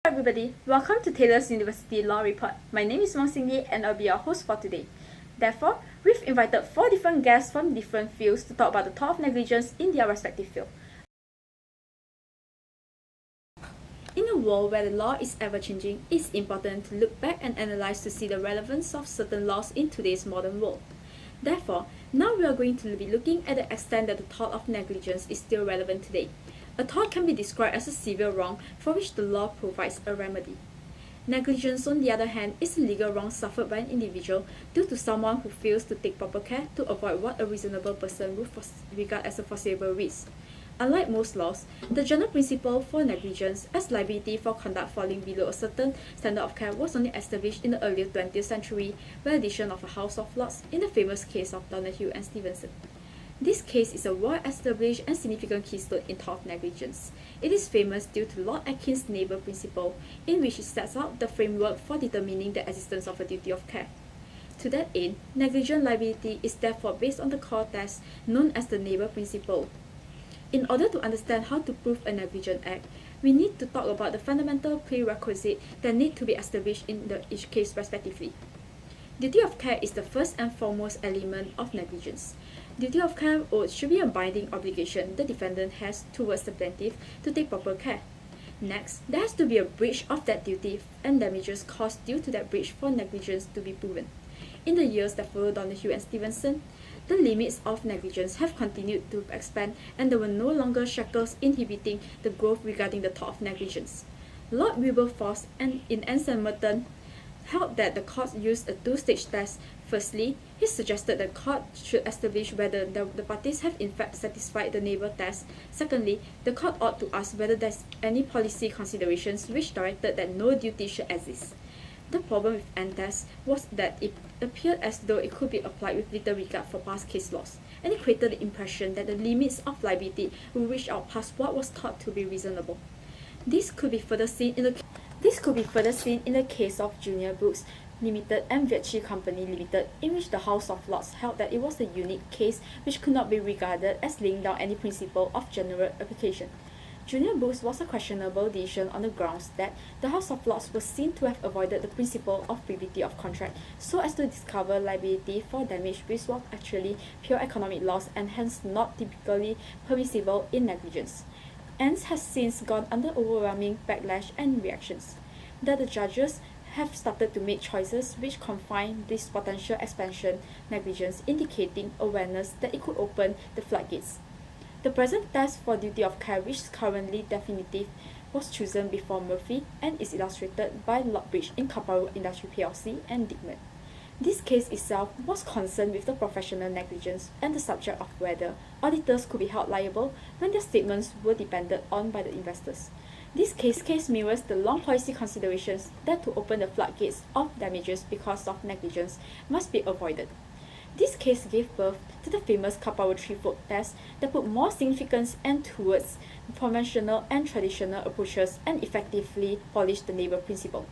everybody, welcome to Taylor's University Law Report. My name is Wong Xin Yi and I'll be your host for today. Therefore, we've invited 4 different guests from different fields to talk about the tort of negligence in their respective field. In a world where the law is ever-changing, it's important to look back and analyze to see the relevance of certain laws in today's modern world. Therefore, now we are going to be looking at the extent that the tort of negligence is still relevant today. A tort can be described as a severe wrong for which the law provides a remedy. Negligence, on the other hand, is a legal wrong suffered by an individual due to someone who fails to take proper care to avoid what a reasonable person would regard as a foreseeable risk. Unlike most laws, the general principle for negligence as liability for conduct falling below a certain standard of care was only established in the early 20th century by the addition of a House of Lords in the famous case of Donahue and Stevenson. This case is a well-established and significant keystone in tort of negligence. It is famous due to Lord Aitken's neighbour principle, in which it sets out the framework for determining the existence of a duty of care. To that end, negligent liability is therefore based on the core test known as the neighbour principle. In order to understand how to prove a negligent act, we need to talk about the fundamental prerequisites that need to be established in each case respectively. Duty of care is the first and foremost element of negligence. Duty of care should be a binding obligation the defendant has towards the plaintiff to take proper care. Next, there has to be a breach of that duty and damages caused due to that breach for negligence to be proven. In the years that followed Donahue and Stevenson, the limits of negligence have continued to expand and there were no longer shackles inhibiting the growth regarding the tort of negligence. Lord Wilberforce and in Merton held that the court used a two-stage test. Firstly, he suggested that the court should establish whether the parties have in fact satisfied the neighbour test. Secondly, the court ought to ask whether there is any policy considerations which directed that no duty should exist. The problem with N test was that it appeared as though it could be applied with little regard for past case laws, and it created the impression that the limits of liability would reach out past what was thought to be reasonable. This could be further seen in the case of Junior Books Limited and Vietchi Company Limited, in which the House of Lords held that it was a unique case which could not be regarded as laying down any principle of general application. Junior Books was a questionable decision on the grounds that the House of Lords was seen to have avoided the principle of privity of contract so as to discover liability for damage which was actually pure economic loss and hence not typically permissible in negligence. Ends has since gone under overwhelming backlash and reactions, that the judges have started to make choices which confine this potential expansion negligence, indicating awareness that it could open the floodgates. The present test for duty of care, which is currently definitive, was chosen before Murphy and is illustrated by Lord Bridge in Caparol Industry plc and Dickman. This case itself was concerned with the professional negligence and the subject of whether auditors could be held liable when their statements were depended on by the investors. This case mirrors the long policy considerations that to open the floodgates of damages because of negligence must be avoided. This case gave birth to the famous Caparol threefold test that put more significance and towards conventional and traditional approaches and effectively polished the neighbour principle.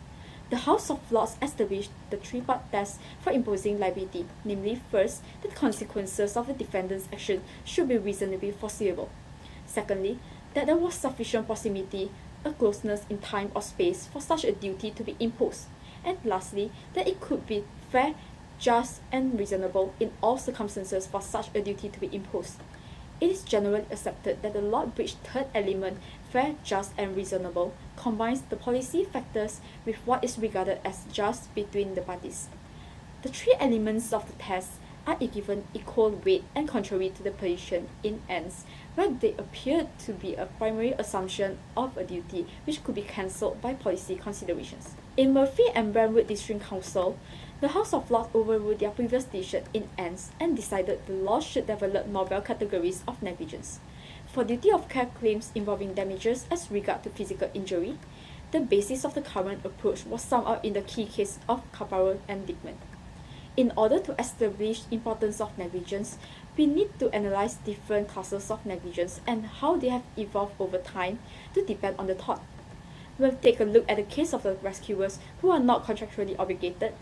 The House of Lords established the three-part test for imposing liability, namely, first, that the consequences of the defendant's action should be reasonably foreseeable. Secondly, that there was sufficient proximity, a closeness in time or space for such a duty to be imposed. And lastly, that it could be fair, just, and reasonable in all circumstances for such a duty to be imposed. It is generally accepted that the Lord Bridge third element, fair, just, and reasonable, combines the policy factors with what is regarded as just between the parties. The three elements of the test are given equal weight and contrary to the position in ends, where they appear to be a primary assumption of a duty which could be cancelled by policy considerations. In Murphy and Brentwood District Council, the House of Lords overruled their previous decision in ends and decided the law should develop novel categories of negligence. For duty of care claims involving damages as regard to physical injury, the basis of the current approach was summed up in the key case of Caparol and Dickman. In order to establish importance of negligence, we need to analyze different classes of negligence and how they have evolved over time to depend on the tort. We'll take a look at the case of the rescuers who are not contractually obligated.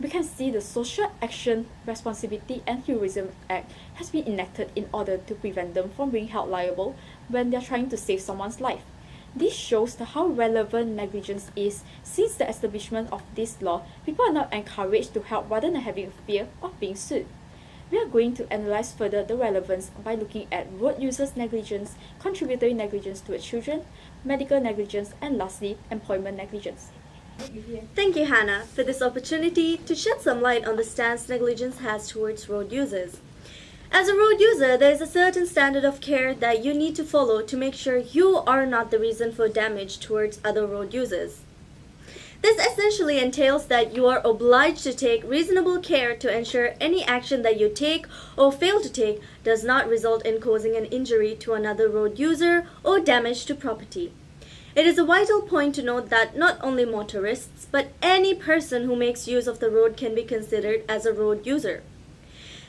We can see the Social Action Responsibility and Heroism Act has been enacted in order to prevent them from being held liable when they are trying to save someone's life. This shows how relevant negligence is. Since the establishment of this law, people are now encouraged to help rather than having a fear of being sued. We are going to analyze further the relevance by looking at road users' negligence, contributory negligence towards children, medical negligence, and lastly, employment negligence. Thank you, Hannah, for this opportunity to shed some light on the stance negligence has towards road users. As a road user, there is a certain standard of care that you need to follow to make sure you are not the reason for damage towards other road users. This essentially entails that you are obliged to take reasonable care to ensure any action that you take or fail to take does not result in causing an injury to another road user or damage to property. It is a vital point to note that not only motorists, but any person who makes use of the road can be considered as a road user.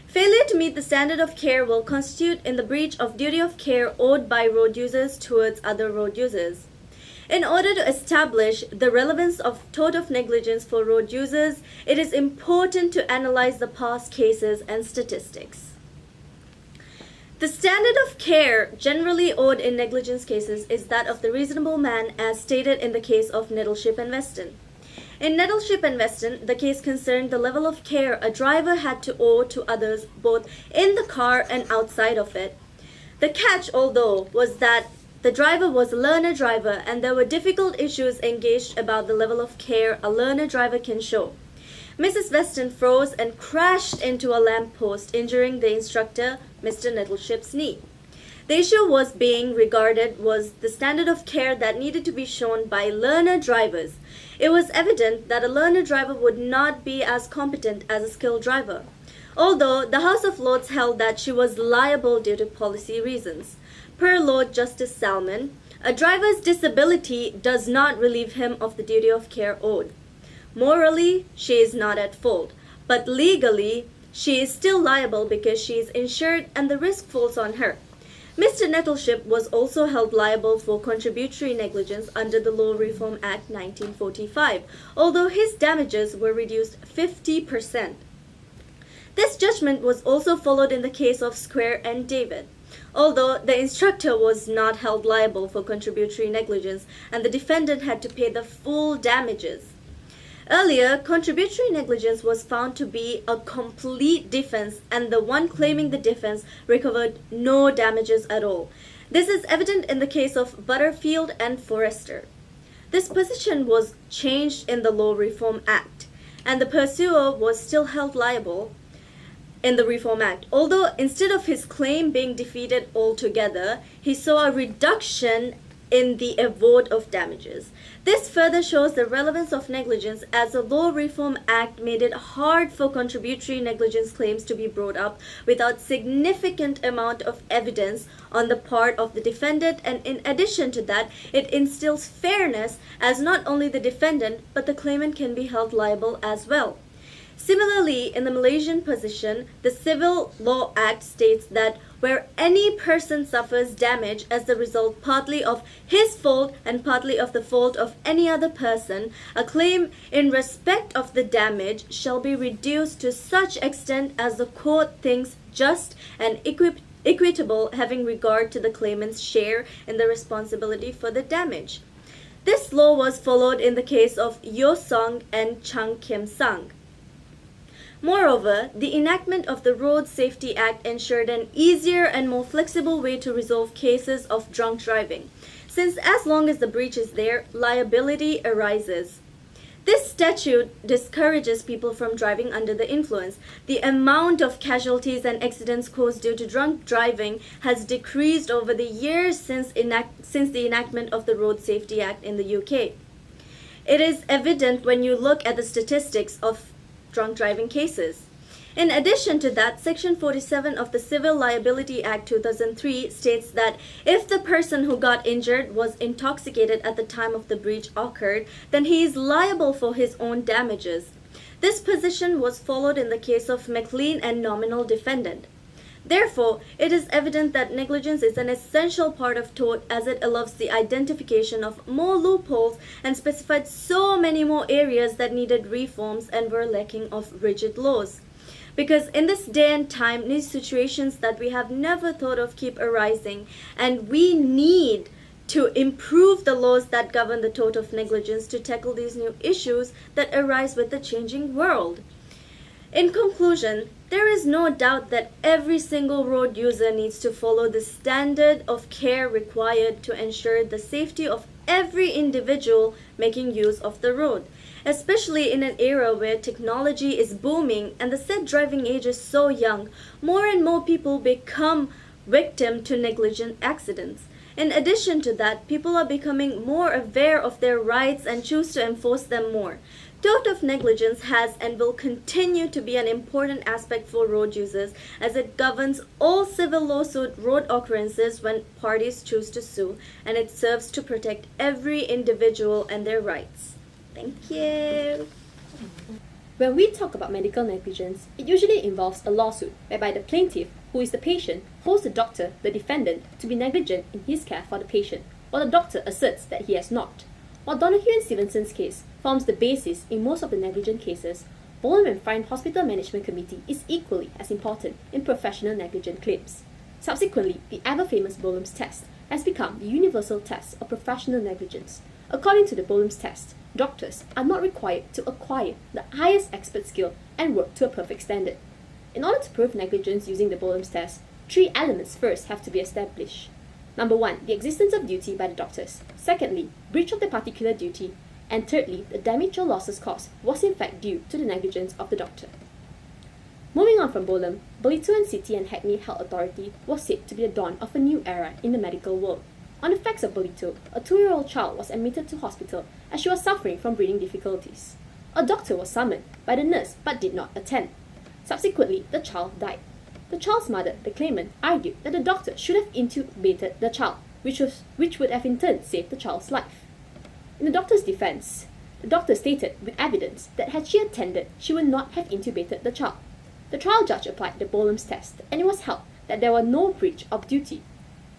Failure to meet the standard of care will constitute in the breach of duty of care owed by road users towards other road users. In order to establish the relevance of tort of negligence for road users, it is important to analyze the past cases and statistics. The standard of care generally owed in negligence cases is that of the reasonable man as stated in the case of Nettleship and Weston. In Nettleship and Weston, the case concerned the level of care a driver had to owe to others both in the car and outside of it. The catch, although, was that the driver was a learner driver and there were difficult issues engaged about the level of care a learner driver can show. Mrs. Weston froze and crashed into a lamp post, injuring the instructor, Mr. Nettleship's knee. The issue was being regarded was the standard of care that needed to be shown by learner drivers. It was evident that a learner driver would not be as competent as a skilled driver, although the House of Lords held that she was liable due to policy reasons. Per Lord Justice Salmon, a driver's disability does not relieve him of the duty of care owed. Morally, she is not at fault, but legally, she is still liable because she is insured and the risk falls on her. Mr. Nettleship was also held liable for contributory negligence under the Law Reform Act 1945, although his damages were reduced 50%. This judgment was also followed in the case of Square and David, although the instructor was not held liable for contributory negligence and the defendant had to pay the full damages. Earlier, contributory negligence was found to be a complete defense and the one claiming the defense recovered no damages at all. This is evident in the case of Butterfield and Forrester. This position was changed in the Law Reform Act and the pursuer was still held liable in the Reform Act, although instead of his claim being defeated altogether, he saw a reduction in the award of damages. This further shows the relevance of negligence as the Law Reform Act made it hard for contributory negligence claims to be brought up without significant amount of evidence on the part of the defendant, and in addition to that, it instills fairness as not only the defendant but the claimant can be held liable as well. Similarly, in the Malaysian position, the Civil Law Act states that where any person suffers damage as the result partly of his fault and partly of the fault of any other person, a claim in respect of the damage shall be reduced to such extent as the court thinks just and equitable, having regard to the claimant's share in the responsibility for the damage. This law was followed in the case of Yo Song and Chang Kim Sang. Moreover, the enactment of the Road Safety Act ensured an easier and more flexible way to resolve cases of drunk driving, since as long as the breach is there, liability arises. This statute discourages people from driving under the influence. The amount of casualties and accidents caused due to drunk driving has decreased over the years since the enactment of the Road Safety Act in the UK. It is evident when you look at the statistics of drunk driving cases. In addition to that, Section 47 of the Civil Liability Act 2003 states that if the person who got injured was intoxicated at the time of the breach occurred, then he is liable for his own damages. This position was followed in the case of McLean and nominal defendant. Therefore, it is evident that negligence is an essential part of tort as it allows the identification of more loopholes and specified so many more areas that needed reforms and were lacking of rigid laws. Because in this day and time, these situations that we have never thought of keep arising, and we need to improve the laws that govern the tort of negligence to tackle these new issues that arise with the changing world. In conclusion, there is no doubt that every single road user needs to follow the standard of care required to ensure the safety of every individual making use of the road, especially in an era where technology is booming and the said driving age is so young. More and more people become victim to negligent accidents. In addition to that, people are becoming more aware of their rights and choose to enforce them more. Tort of negligence has and will continue to be an important aspect for road users as it governs all civil lawsuit road occurrences when parties choose to sue, and it serves to protect every individual and their rights. Thank you. When we talk about medical negligence, it usually involves a lawsuit whereby the plaintiff, who is the patient, holds the doctor, the defendant, to be negligent in his care for the patient, while the doctor asserts that he has not. While Donahue and Stevenson's case forms the basis in most of the negligent cases, Bolam and Fine Hospital Management Committee is equally as important in professional negligent claims. Subsequently, the ever-famous Bolam's test has become the universal test of professional negligence. According to the Bolam's test, doctors are not required to acquire the highest expert skill and work to a perfect standard. In order to prove negligence using the Bolam's test, 3 elements first have to be established. Number 1, the existence of duty by the doctors. Secondly, breach of the particular duty. And thirdly, the damage or losses caused was in fact due to the negligence of the doctor. Moving on from Bolam, Bolito and City and Hackney Health Authority was said to be the dawn of a new era in the medical world. On the facts of Bolito, a 2-year-old child was admitted to hospital as she was suffering from breathing difficulties. A doctor was summoned by the nurse but did not attend. Subsequently, the child died. The child's mother, the claimant, argued that the doctor should have intubated the child, which would have in turn saved the child's life. In the doctor's defense, the doctor stated with evidence that had she attended, she would not have intubated the child. The trial judge applied the Bolam's test, and it was held that there was no breach of duty.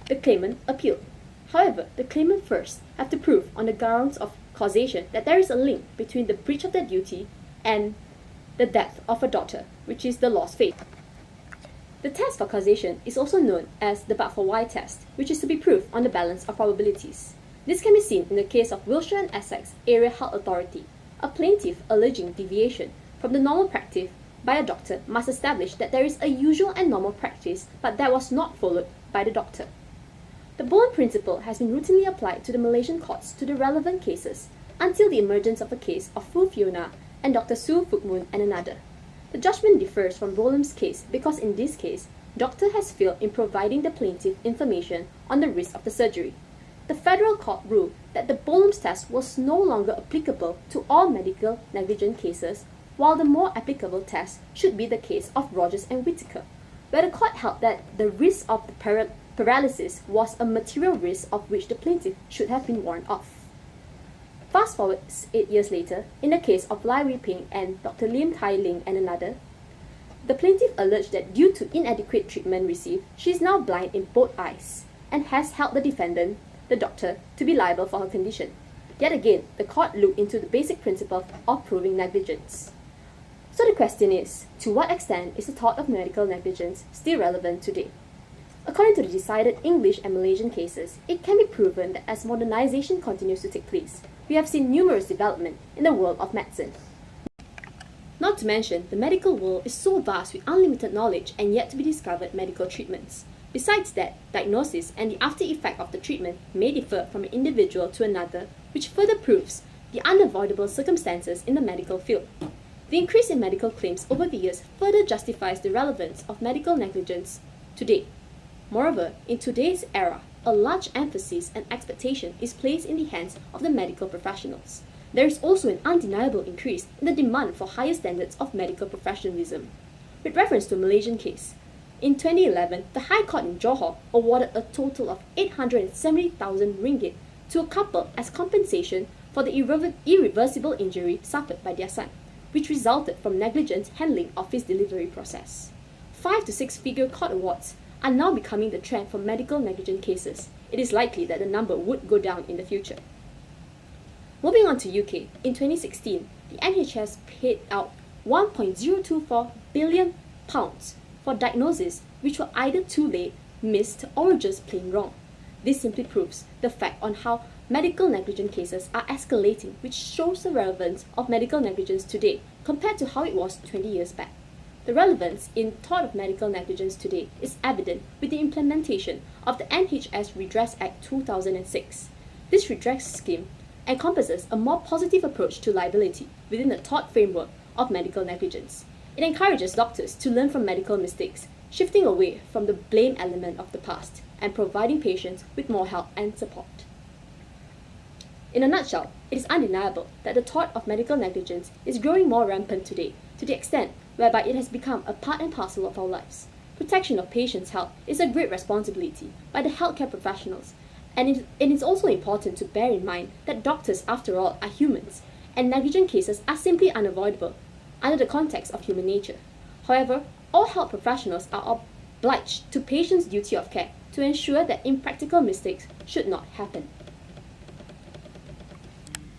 The claimant appealed. However, the claimant first have to prove on the grounds of causation that there is a link between the breach of their duty and the death of a daughter, which is the lost faith. The test for causation is also known as the but for why test, which is to be proved on the balance of probabilities. This can be seen in the case of Wiltshire and Essex Area Health Authority. A plaintiff alleging deviation from the normal practice by a doctor must establish that there is a usual and normal practice, but that was not followed by the doctor. The Bolam principle has been routinely applied to the Malaysian courts to the relevant cases until the emergence of a case of Fu Fiona and Dr. Su Fukmun and another. The judgment differs from Bolam's case because in this case, doctor has failed in providing the plaintiff information on the risk of the surgery. The federal court ruled that the Bolam's test was no longer applicable to all medical negligence cases, while the more applicable test should be the case of Rogers and Whittaker, where the court held that the risk of the paralysis was a material risk of which the plaintiff should have been warned of. Fast forward 8 years later, in the case of Lai Wei Ping and Dr. Lim Tai Ling and another, the plaintiff alleged that due to inadequate treatment received, she is now blind in both eyes and has held the defendant, the doctor, to be liable for her condition. Yet again, the court looked into the basic principle of proving negligence. So the question is, to what extent is the tort of medical negligence still relevant today? According to the decided English and Malaysian cases, it can be proven that as modernization continues to take place, we have seen numerous developments in the world of medicine. Not to mention, the medical world is so vast with unlimited knowledge and yet to be discovered medical treatments. Besides that, diagnosis and the after effect of the treatment may differ from an individual to another, which further proves the unavoidable circumstances in the medical field. The increase in medical claims over the years further justifies the relevance of medical negligence today. Moreover, in today's era, a large emphasis and expectation is placed in the hands of the medical professionals. There is also an undeniable increase in the demand for higher standards of medical professionalism. With reference to a Malaysian case, in 2011, the High Court in Johor awarded a total of 870,000 ringgit to a couple as compensation for the irreversible injury suffered by their son, which resulted from negligent handling of his delivery process. 5 to 6 figure court awards are now becoming the trend for medical negligence cases. It is likely that the number would go down in the future. Moving on to UK, in 2016, the NHS paid out £1.024 billion for diagnoses which were either too late, missed, or just plain wrong. This simply proves the fact on how medical negligence cases are escalating, which shows the relevance of medical negligence today compared to how it was 20 years back. The relevance in Tort of medical negligence today is evident with the implementation of the NHS Redress Act 2006. This redress scheme encompasses a more positive approach to liability within the tort framework of medical negligence. It encourages doctors to learn from medical mistakes, shifting away from the blame element of the past and providing patients with more help and support. In a nutshell, it is undeniable that the tort of medical negligence is growing more rampant today, to the extent whereby it has become a part and parcel of our lives. Protection of patients' health is a great responsibility by the healthcare professionals, and it is also important to bear in mind that doctors, after all, are humans, and negligent cases are simply unavoidable under the context of human nature. However, all health professionals are obliged to patients' duty of care to ensure that impractical mistakes should not happen.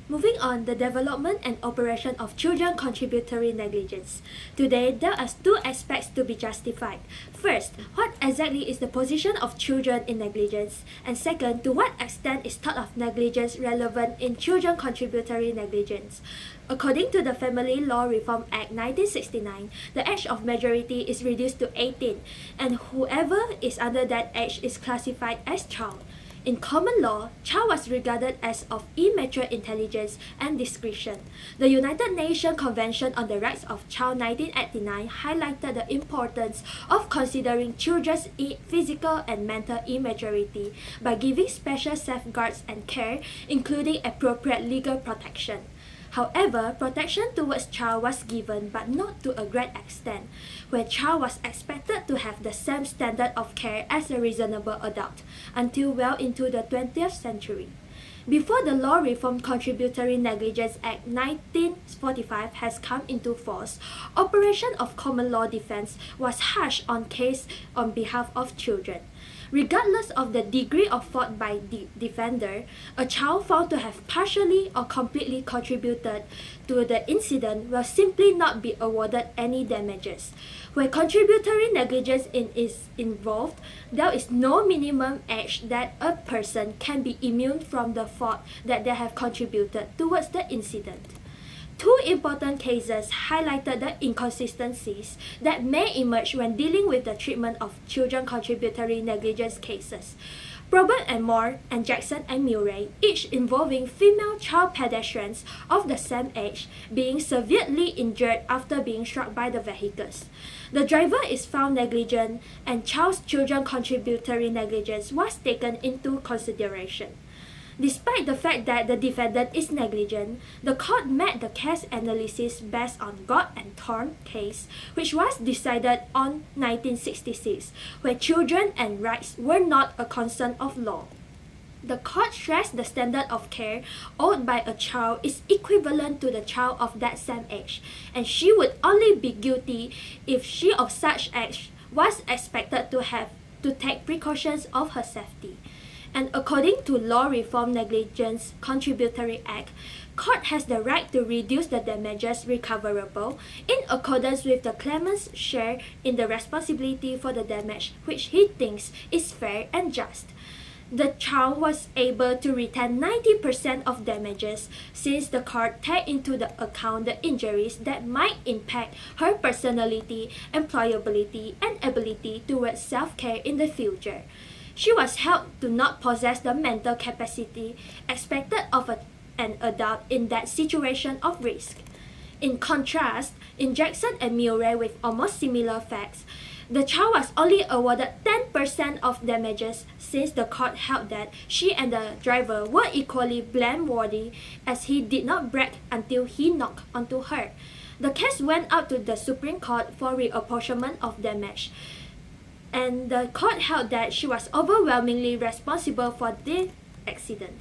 Moving on, the development and operation of children contributory negligence. Today, there are two aspects to be justified. First, what exactly is the position of children in negligence? And second, to what extent is thought of negligence relevant in children contributory negligence? According to the Family Law Reform Act 1969, the age of majority is reduced to 18, and whoever is under that age is classified as child. In common law, child was regarded as of immature intelligence and discretion. The United Nations Convention on the Rights of Child 1989 highlighted the importance of considering children's physical and mental immaturity by giving special safeguards and care, including appropriate legal protection. However, protection towards child was given but not to a great extent, where child was expected to have the same standard of care as a reasonable adult until well into the 20th century. Before the Law Reform Contributory Negligence Act 1945 has come into force, operation of common law defense was harsh on case on behalf of children. Regardless of the degree of fault by the defender, a child found to have partially or completely contributed to the incident will simply not be awarded any damages. Where contributory negligence is involved, there is no minimum age that a person can be immune from the fault that they have contributed towards the incident. Two important cases highlighted the inconsistencies that may emerge when dealing with the treatment of children contributory negligence cases. Probert and Moore and Jackson and Murray, each involving female child pedestrians of the same age, being severely injured after being struck by the vehicles. The driver is found negligent, and children contributory negligence was taken into consideration. Despite the fact that the defendant is negligent, the court made the case analysis based on Gott and Tort case, which was decided on 1966, where children and rights were not a concern of law. The court stressed the standard of care owed by a child is equivalent to the child of that same age, and she would only be guilty if she of such age was expected to take precautions of her safety. And according to Law Reform Negligence Contributory Act, court has the right to reduce the damages recoverable in accordance with the claimant's share in the responsibility for the damage, which he thinks is fair and just. The child was able to retain 90% of damages since the court take into the account the injuries that might impact her personality, employability, and ability towards self-care in the future. She was held to not possess the mental capacity expected of an adult in that situation of risk. In contrast, in Jackson and Murray with almost similar facts, the child was only awarded 10% of damages since the court held that she and the driver were equally blameworthy as he did not brake until he knocked onto her. The case went up to the Supreme Court for reapportionment of damage, and the court held that she was overwhelmingly responsible for the accident.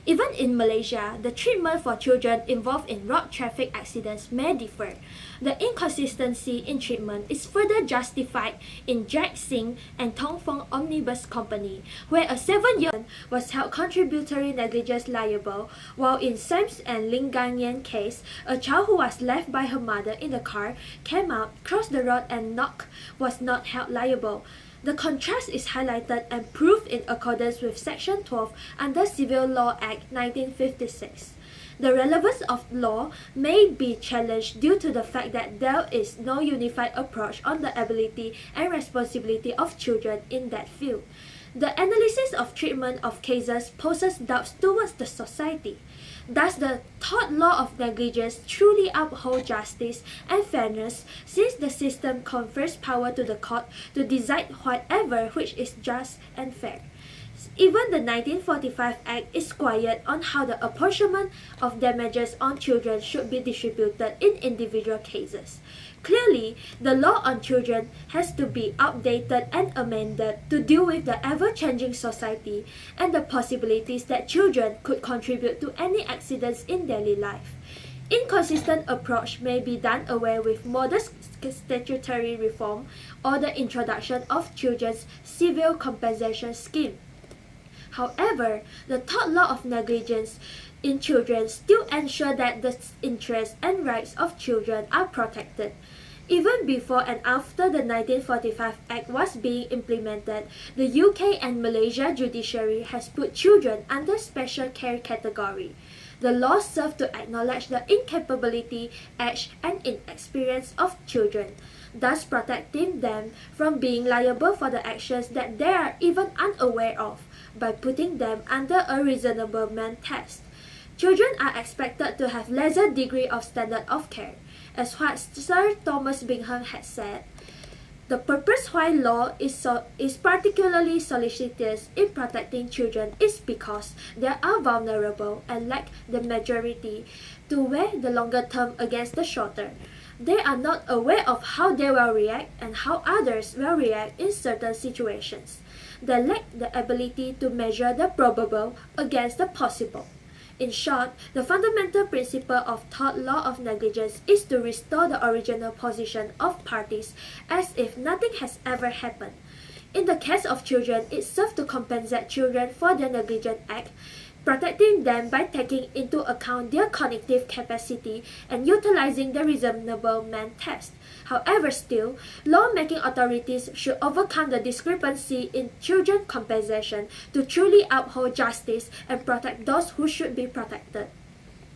Even in Malaysia, the treatment for children involved in road traffic accidents may differ. The inconsistency in treatment is further justified in Jack Singh and Tong Fong Omnibus Company, where a 7-year-old was held contributory negligence liable, while in Sams and Ling Ganyan case, a child who was left by her mother in the car came out, crossed the road and knocked was not held liable. The contrast is highlighted and proved in accordance with Section 12 under Civil Law Act 1956. The relevance of law may be challenged due to the fact that there is no unified approach on the ability and responsibility of children in that field. The analysis of treatment of cases poses doubts towards the society. Does the tort law of negligence truly uphold justice and fairness, since the system confers power to the court to decide whatever which is just and fair? Even the 1945 Act is quiet on how the apportionment of damages on children should be distributed in individual cases. Clearly, the law on children has to be updated and amended to deal with the ever-changing society and the possibilities that children could contribute to any accidents in daily life. Inconsistent approach may be done away with modest statutory reform or the introduction of children's civil compensation scheme. However, the tort law of negligence in children still ensure that the interests and rights of children are protected. Even before and after the 1945 Act was being implemented, the UK and Malaysia judiciary has put children under special care category. The law serves to acknowledge the incapability, age, and inexperience of children, thus protecting them from being liable for the actions that they are even unaware of, by putting them under a reasonable man test. Children are expected to have lesser degree of standard of care. As what Sir Thomas Bingham had said, the purpose why law is particularly solicitous in protecting children is because they are vulnerable and lack the maturity to weigh the longer term against the shorter. They are not aware of how they will react and how others will react in certain situations. They lack the ability to measure the probable against the possible. In short, the fundamental principle of tort law of negligence is to restore the original position of parties as if nothing has ever happened. In the case of children, it serves to compensate children for their negligent act, protecting them by taking into account their cognitive capacity and utilizing the reasonable man test. However, still, lawmaking authorities should overcome the discrepancy in children compensation to truly uphold justice and protect those who should be protected.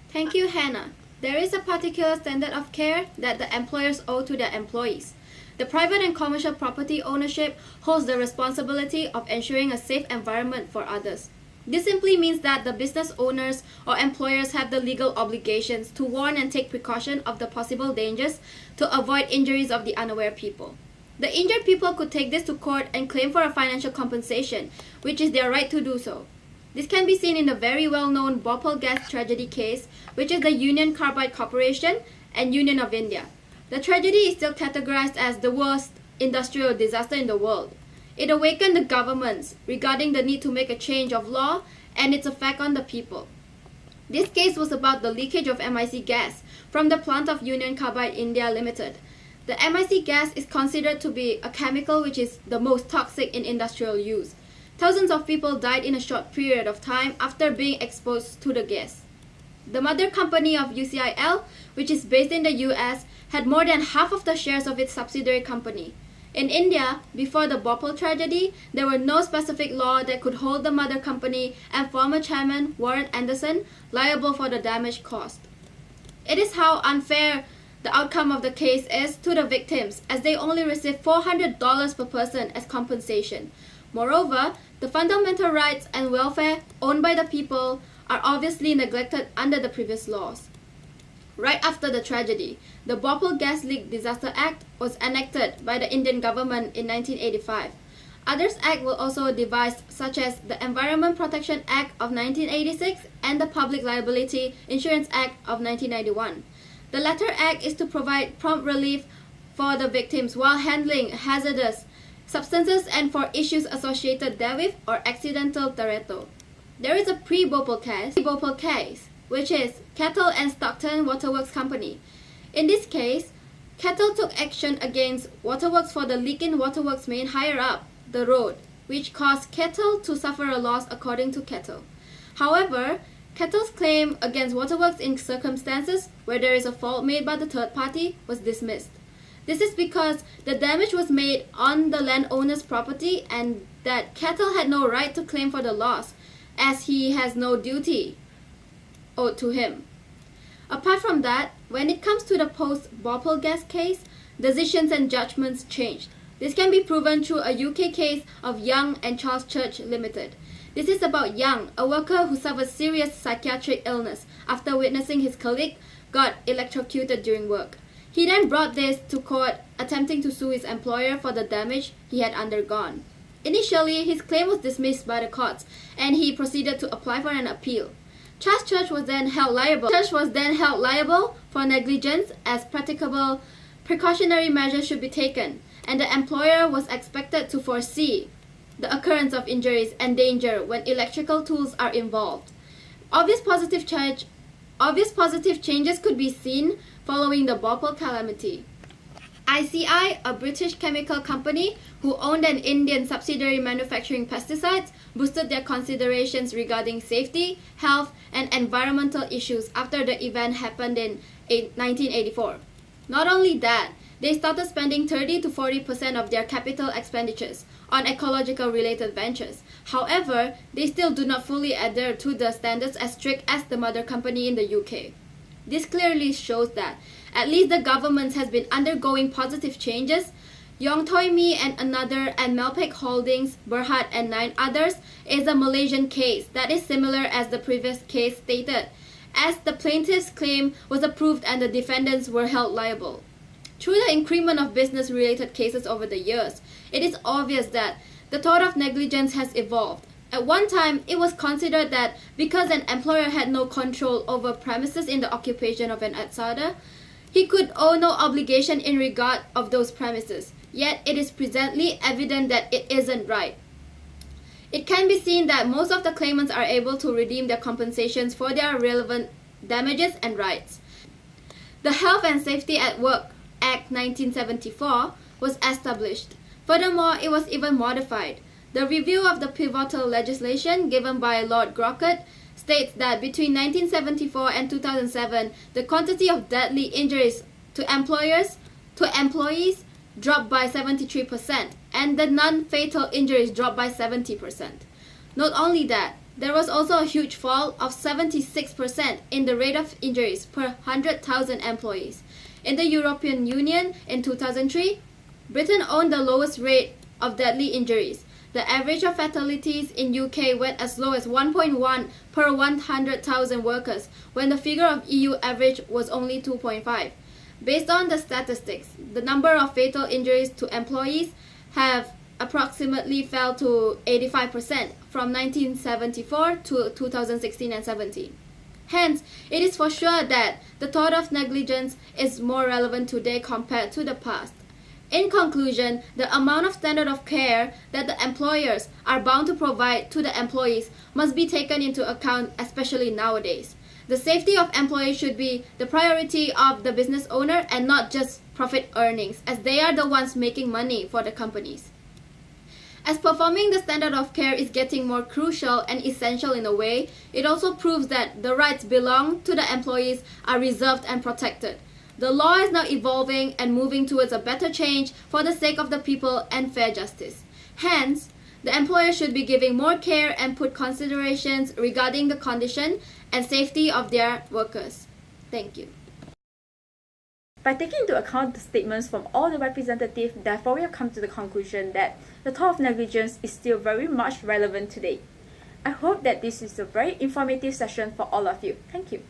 Thank you, Hannah. There is a particular standard of care that the employers owe to their employees. The private and commercial property ownership holds the responsibility of ensuring a safe environment for others. This simply means that the business owners or employers have the legal obligations to warn and take precaution of the possible dangers to avoid injuries of the unaware people. The injured people could take this to court and claim for a financial compensation, which is their right to do so. This can be seen in the very well-known Bhopal gas tragedy case, which is the Union Carbide Corporation and Union of India. The tragedy is still categorized as the worst industrial disaster in the world. It awakened the governments regarding the need to make a change of law and its effect on the people. This case was about the leakage of MIC gas from the plant of Union Carbide India Limited. The MIC gas is considered to be a chemical which is the most toxic in industrial use. Thousands of people died in a short period of time after being exposed to the gas. The mother company of UCIL, which is based in the US, had more than half of the shares of its subsidiary company. In India, before the Bhopal tragedy, there were no specific law that could hold the mother company and former chairman Warren Anderson liable for the damage caused. It is how unfair the outcome of the case is to the victims, as they only received $400 per person as compensation. Moreover, the fundamental rights and welfare owned by the people are obviously neglected under the previous laws. Right after the tragedy, the Bhopal Gas Leak Disaster Act was enacted by the Indian government in 1985. Others acts were also devised, such as the Environment Protection Act of 1986 and the Public Liability Insurance Act of 1991. The latter act is to provide prompt relief for the victims while handling hazardous substances and for issues associated therewith or accidental thereto. There is a pre-Bhopal case, which is Kettle and Stockton Waterworks Company. In this case, Kettle took action against Waterworks for the leak in Waterworks main higher up the road, which caused Kettle to suffer a loss according to Kettle. However, Kettle's claim against Waterworks in circumstances where there is a fault made by the third party was dismissed. This is because the damage was made on the landowner's property and that Kettle had no right to claim for the loss, as he has no duty owed to him. Apart from that, when it comes to the post-Bhopal gas case, decisions and judgments changed. This can be proven through a UK case of Young and Charles Church Limited. This is about Young, a worker who suffered serious psychiatric illness after witnessing his colleague got electrocuted during work. He then brought this to court, attempting to sue his employer for the damage he had undergone. Initially, his claim was dismissed by the courts, and he proceeded to apply for an appeal. Charles Church was then held liable for negligence, as practicable precautionary measures should be taken, and the employer was expected to foresee the occurrence of injuries and danger when electrical tools are involved. Obvious positive changes could be seen following the Bhopal calamity. ICI, a British chemical company who owned an Indian subsidiary manufacturing pesticides, boosted their considerations regarding safety, health, and environmental issues after the event happened in 1984. Not only that, they started spending 30 to 40% of their capital expenditures on ecological related ventures. However, they still do not fully adhere to the standards as strict as the mother company in the UK. This clearly shows that at least the government has been undergoing positive changes. Yong Toi Mi and Melpek Holdings, Berhad and 9 others is a Malaysian case that is similar as the previous case stated, as the plaintiff's claim was approved and the defendants were held liable. Through the increment of business-related cases over the years, it is obvious that the tort of negligence has evolved. At one time, it was considered that because an employer had no control over premises in the occupation of an outsider, he could owe no obligation in regard of those premises. Yet it is presently evident that it isn't right. It can be seen that most of the claimants are able to redeem their compensations for their relevant damages and rights. The Health and Safety at Work Act 1974 was established. Furthermore, it was even modified. The review of the pivotal legislation given by Lord Crockett states that between 1974 and 2007, the quantity of deadly injuries to employees dropped by 73%, and the non-fatal injuries dropped by 70%. Not only that, there was also a huge fall of 76% in the rate of injuries per 100,000 employees. In the European Union in 2003, Britain owned the lowest rate of deadly injuries. The average of fatalities in UK went as low as 1.1 per 100,000 workers, when the figure of EU average was only 2.5. Based on the statistics, the number of fatal injuries to employees have approximately fell to 85% from 1974 to 2016 and 17. Hence, it is for sure that the tort of negligence is more relevant today compared to the past. In conclusion, the amount of standard of care that the employers are bound to provide to the employees must be taken into account, especially nowadays. The safety of employees should be the priority of the business owner and not just profit earnings, as they are the ones making money for the companies. As performing the standard of care is getting more crucial and essential in a way, it also proves that the rights belong to the employees are reserved and protected. The law is now evolving and moving towards a better change for the sake of the people and fair justice. Hence, the employer should be giving more care and put considerations regarding the condition and safety of their workers. Thank you. By taking into account the statements from all the representatives, therefore we have come to the conclusion that the tort of negligence is still very much relevant today. I hope that this is a very informative session for all of you. Thank you.